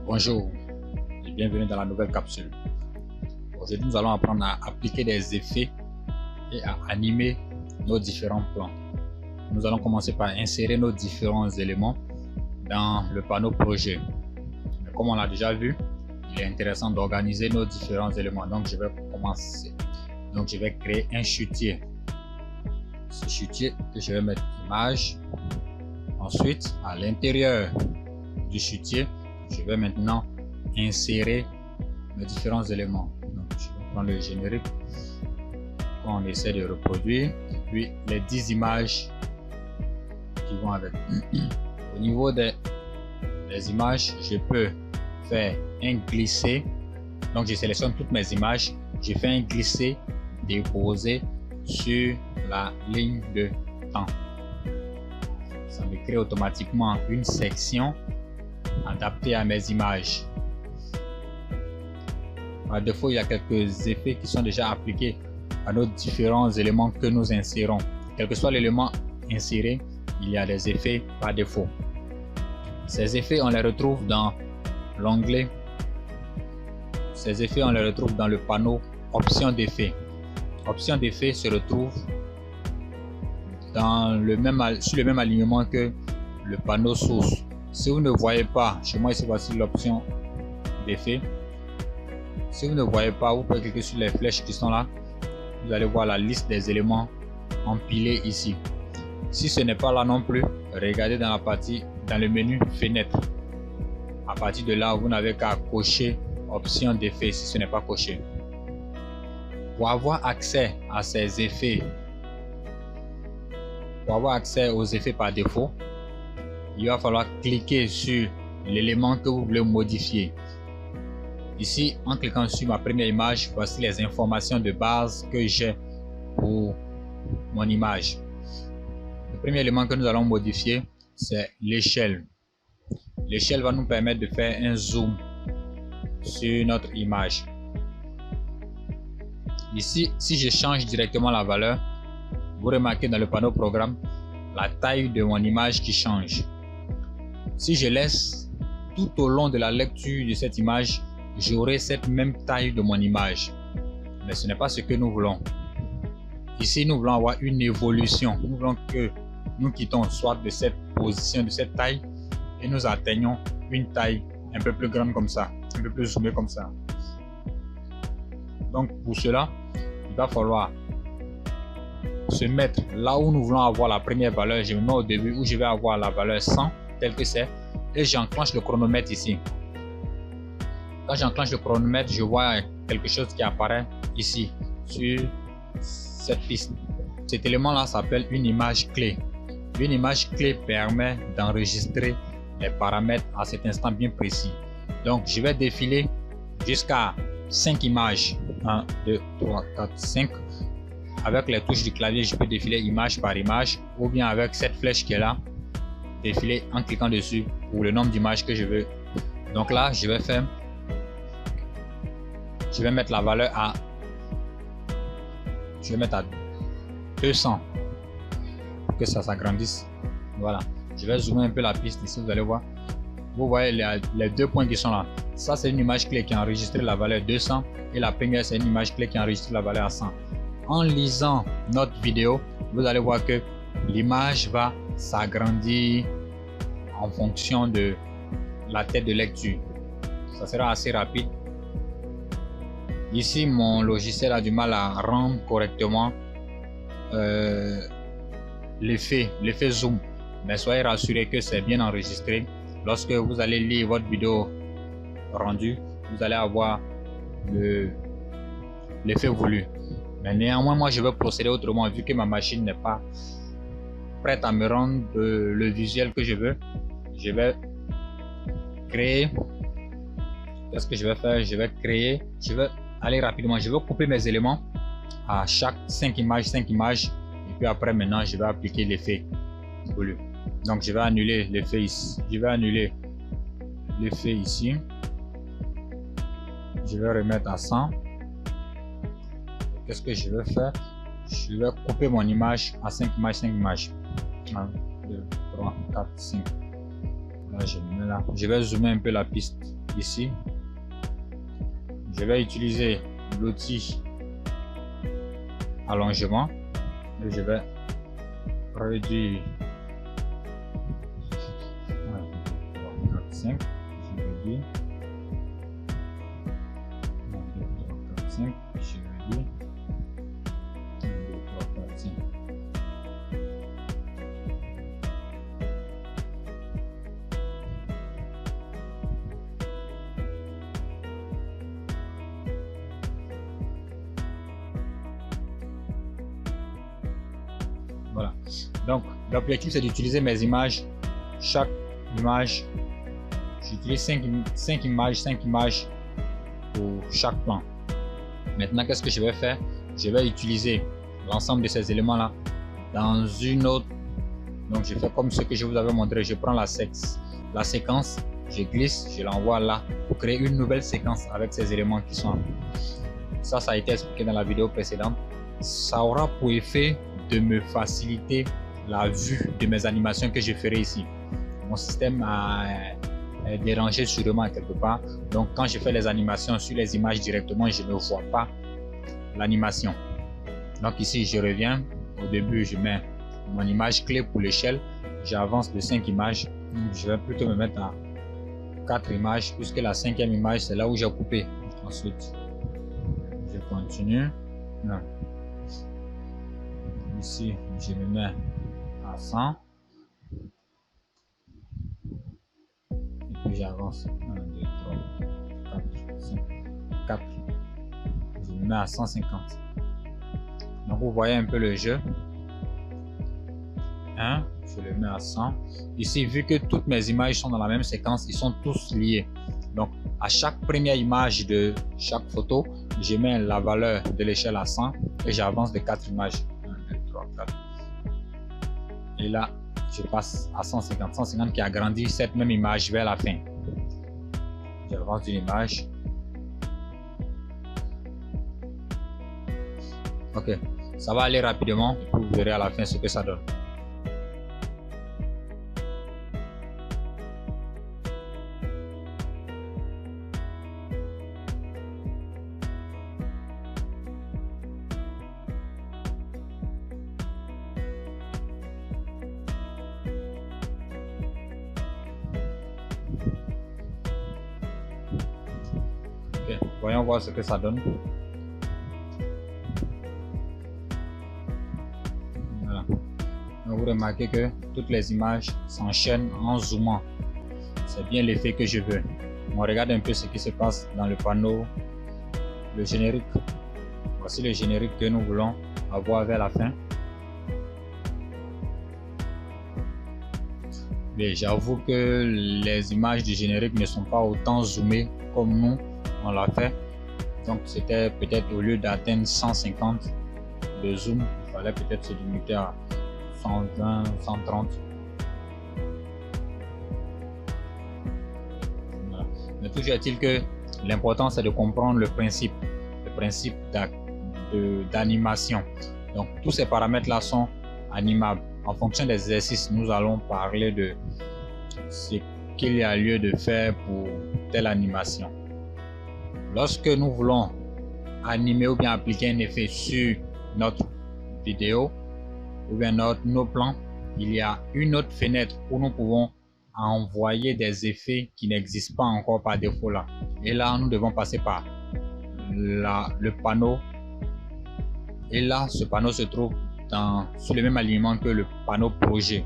Bonjour et bienvenue dans la nouvelle capsule. Aujourd'hui, nous allons apprendre à appliquer des effets et à animer nos différents plans. Nous allons commencer par insérer nos différents éléments dans le panneau projet. Mais comme on l'a déjà vu, il est intéressant d'organiser nos différents éléments. Donc, je vais commencer. Donc, je vais créer un chutier. Ce chutier que je vais mettre image. Ensuite, à l'intérieur du chutier, je vais maintenant insérer mes différents éléments. Donc, je vais prendre le générique qu'on essaie de reproduire, puis les 10 images qui vont avec. Au niveau des images, je peux faire un glisser. Donc, je sélectionne toutes mes images, je fais un glisser déposé sur la ligne de temps. Ça me crée automatiquement une section adaptée à mes images. Par défaut, il y a quelques effets qui sont déjà appliqués à nos différents éléments que nous insérons. Quel que soit l'élément inséré, il y a des effets par défaut. Ces effets, on les retrouve dans l'onglet. Ces effets, on les retrouve dans le panneau Options d'effets. Options d'effets se retrouve sur le même alignement que le panneau source. Si vous ne voyez pas, chez moi ici voici l'option d'effet. Si vous ne voyez pas, vous pouvez cliquer sur les flèches qui sont là. Vous allez voir la liste des éléments empilés ici. Si ce n'est pas là non plus, regardez dans le menu fenêtre. À partir de là, vous n'avez qu'à cocher option d'effet si ce n'est pas coché. Pour avoir accès à ces effets, pour avoir accès aux effets par défaut, il va falloir cliquer sur l'élément que vous voulez modifier. Ici, en cliquant sur ma première image, voici les informations de base que j'ai pour mon image. Le premier élément que nous allons modifier, c'est l'échelle. L'échelle va nous permettre de faire un zoom sur notre image. Ici, si je change directement la valeur, vous remarquez dans le panneau programme la taille de mon image qui change. Si je laisse tout au long de la lecture de cette image, j'aurai cette même taille de mon image. Mais ce n'est pas ce que nous voulons. Ici, nous voulons avoir une évolution. Nous voulons que nous quittons soit de cette position, de cette taille, et nous atteignons une taille un peu plus grande comme ça, un peu plus zoomée comme ça. Donc pour cela, il va falloir se mettre là où nous voulons avoir la première valeur. Je me mets au début où je vais avoir la valeur 100 telle que c'est, et j'enclenche le chronomètre ici. Quand j'enclenche le chronomètre, je vois quelque chose qui apparaît ici sur cette piste. Cet élément là s'appelle une image clé. Une image clé permet d'enregistrer les paramètres à cet instant bien précis. Donc je vais défiler jusqu'à 5 images. 1, 2, 3, 4, 5. Avec les touches du clavier, je peux défiler image par image, ou bien avec cette flèche qui est là, défiler en cliquant dessus pour le nombre d'images que je veux. Donc là, je vais mettre la valeur à 200 pour que ça s'agrandisse. Voilà. Je vais zoomer un peu la piste ici, vous allez voir. Vous voyez les deux points qui sont là. Ça, c'est une image clé qui a enregistré la valeur 200 et la première, c'est une image clé qui a enregistré la valeur à 100. En lisant notre vidéo, vous allez voir que l'image va s'agrandir en fonction de la tête de lecture. Ça sera assez rapide. Ici, mon logiciel a du mal à rendre correctement l'effet zoom. Mais soyez rassurés que c'est bien enregistré. Lorsque vous allez lire votre vidéo rendue, vous allez avoir l'effet voulu. Mais néanmoins, moi, je vais procéder autrement vu que ma machine n'est pas prête à me rendre le visuel que je veux. Je vais créer. Qu'est-ce que je vais faire? Je vais aller rapidement. Je vais couper mes éléments à chaque 5 images. Et puis après, maintenant, je vais appliquer l'effet voulu. Donc, je vais annuler l'effet ici. Je vais remettre à 100. Qu'est-ce que je vais faire? Je vais couper mon image à 5 images. 1, 2, 3, 4, 5. Là, je vais zoomer un peu la piste. ici, je vais utiliser l'outil allongement et je vais réduire 5, je réduis 5, je réduis 1, 2, 3, 4, 5. Voilà, donc l'objectif c'est d'utiliser mes images. Chaque image, j'utilise 5 images pour chaque plan. Maintenant, qu'est-ce que je vais faire? Je vais utiliser l'ensemble de ces éléments là dans une autre. Donc je fais comme ce que je vous avais montré, je prends la séquence, je glisse, je l'envoie là pour créer une nouvelle séquence avec ces éléments qui sont. Ça a été expliqué dans la vidéo précédente. Ça aura pour effet de me faciliter la vue de mes animations que je ferai ici. Mon système a dérangé sûrement quelque part, donc quand je fais les animations sur les images directement, je ne vois pas l'animation. Donc ici je reviens, au début je mets mon image clé pour l'échelle, j'avance de 5 images, donc je vais plutôt me mettre à 4 images puisque la 5e image c'est là où j'ai coupé. Ensuite je continue. Non. Ici, je me mets à 100 et puis j'avance 1, 2, 3, 4, 5, 4. Je me mets à 150. Donc vous voyez un peu le jeu. 1, je le mets à 100. Ici, vu que toutes mes images sont dans la même séquence, ils sont tous liés. Donc à chaque première image de chaque photo, je mets la valeur de l'échelle à 100 et j'avance de 4 images. 4. Et là je passe à 150 qui agrandit cette même image vers la fin. J'avance d'une image. Ok, ça va aller rapidement, vous verrez à la fin ce que ça donne. Okay. Voyons voir ce que ça donne. Voilà. Donc vous remarquez que toutes les images s'enchaînent en zoomant. C'est bien l'effet que je veux. On regarde un peu ce qui se passe dans le panneau, le générique. Voici le générique que nous voulons avoir vers la fin. Mais j'avoue que les images du générique ne sont pas autant zoomées comme nous on l'a fait. Donc c'était peut-être au lieu d'atteindre 150 de zoom, il fallait peut-être se limiter à 120, 130. Voilà. Mais toujours est-il que l'important c'est de comprendre le principe d'animation. Donc tous ces paramètres là sont animables. En fonction des exercices, nous allons parler de ce qu'il y a lieu de faire pour telle animation. Lorsque nous voulons animer ou bien appliquer un effet sur notre vidéo ou bien nos plans, il y a une autre fenêtre où nous pouvons envoyer des effets qui n'existent pas encore par défaut là. Et là, nous devons passer par le panneau. Et là, ce panneau se trouve sur le même alignement que le panneau projet.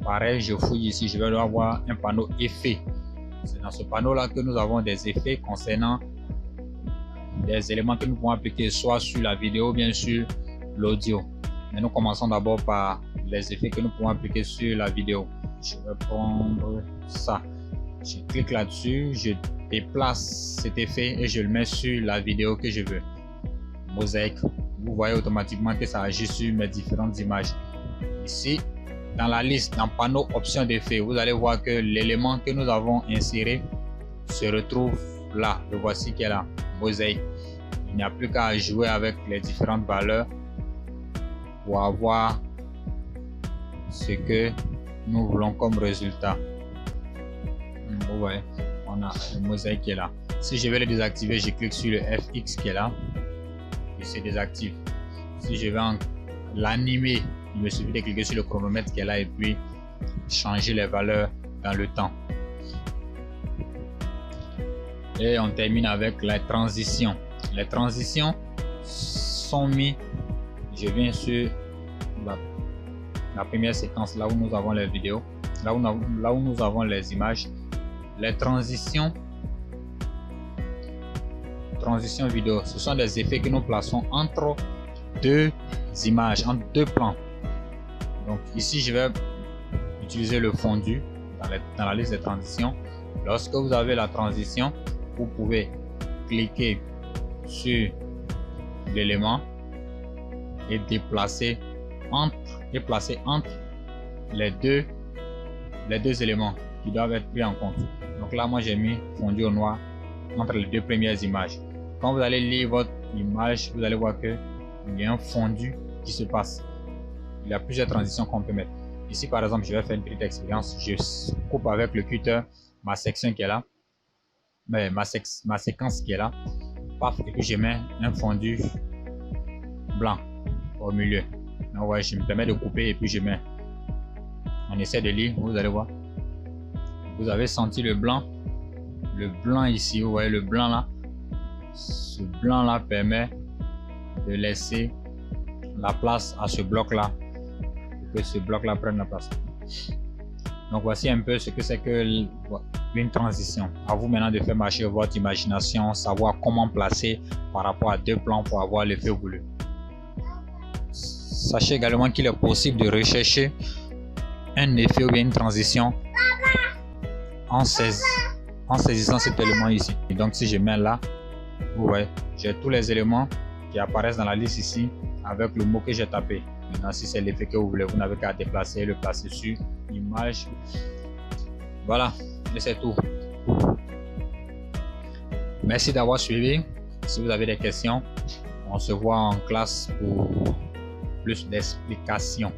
Pareil, je fouille ici, je vais avoir un panneau effet. C'est dans ce panneau là que nous avons des effets concernant des éléments que nous pouvons appliquer soit sur la vidéo ou bien sur l'audio. Mais nous commençons d'abord par les effets que nous pouvons appliquer sur la vidéo. Je vais prendre ça. Je clique là-dessus, je déplace cet effet et je le mets sur la vidéo que je veux. Mosaïque. Vous voyez automatiquement que ça agit sur mes différentes images. Ici, dans la liste, dans le panneau options d'effet, vous allez voir que l'élément que nous avons inséré se retrouve là. Le voici qui est là, mosaïque. Il n'y a plus qu'à jouer avec les différentes valeurs pour avoir ce que nous voulons comme résultat. Vous voyez, on a le mosaïque qui est là. Si je vais le désactiver, je clique sur le FX qui est là, et se désactive. Si je vais l'animer, il me suffit de cliquer sur le chronomètre qui est là et puis changer les valeurs dans le temps. Et on termine avec la transition. Les transitions sont mises, je viens sur la première séquence là où nous avons les vidéos, là où nous avons les images. Les transitions vidéo, ce sont des effets que nous plaçons entre deux images, entre deux plans. Donc ici je vais utiliser le fondu dans la liste des transitions. Lorsque vous avez la transition, vous pouvez cliquer sur l'élément et déplacer entre les deux éléments qui doivent être pris en compte. Donc là, moi j'ai mis fondu au noir entre les deux premières images. Quand vous allez lire votre image, vous allez voir que il y a un fondu qui se passe. Il y a plusieurs transitions qu'on peut mettre. Ici par exemple, je vais faire une petite expérience. Je coupe avec le cutter ma section qui est là, mais ma séquence qui est là, paf, et puis je mets un fondu blanc au milieu. Donc ouais, je me permets de couper et puis je mets. On essaie de lire, vous allez voir. Vous avez senti le blanc ici, vous voyez le blanc là. Ce blanc là permet de laisser la place à ce bloc là, pour que ce bloc là prenne la place. Donc voici un peu ce que c'est que une transition. À vous maintenant de faire marcher votre imagination, savoir comment placer par rapport à deux plans pour avoir l'effet voulu. Sachez également qu'il est possible de rechercher un effet ou bien une transition en saisissant cet élément ici. Et donc si je mets là, vous voyez, j'ai tous les éléments qui apparaissent dans la liste ici avec le mot que j'ai tapé. Maintenant si c'est l'effet que vous voulez, vous n'avez qu'à déplacer, le placer sur image. Voilà, et c'est tout. Merci d'avoir suivi. Si vous avez des questions, on se voit en classe pour plus d'explications.